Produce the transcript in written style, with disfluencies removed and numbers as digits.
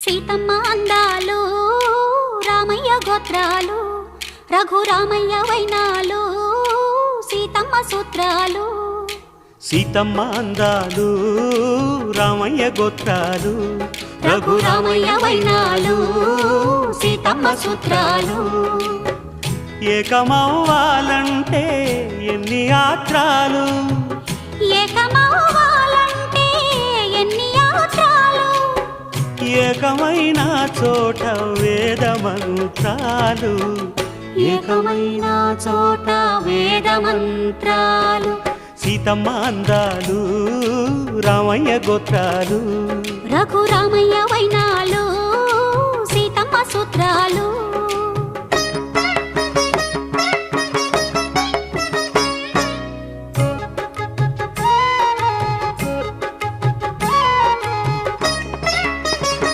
సీతమ్మ అందాలు రామయ్య గోత్రాలు రఘురామయ్య వైనాలు సీతమ్మ సూత్రాలు. సీతమ్మ అందాలు రామయ్య గోత్రాలు రఘురామయ్య వైనాలు సీతమ్మ సూత్రాలు. ఏకమవ్వాలంటే ఎన్ని యాత్రాలు, ఏకమవ్వాలంటే ఎన్ని యాత్రాలు, ఏకమైన చోట వేద మంత్రాలు, ఏకమైన చోట వేద మంత్రాలు. సీతమ్మ అందాలు రామయ్య గోత్రాలు రఘురామయ్య వైనా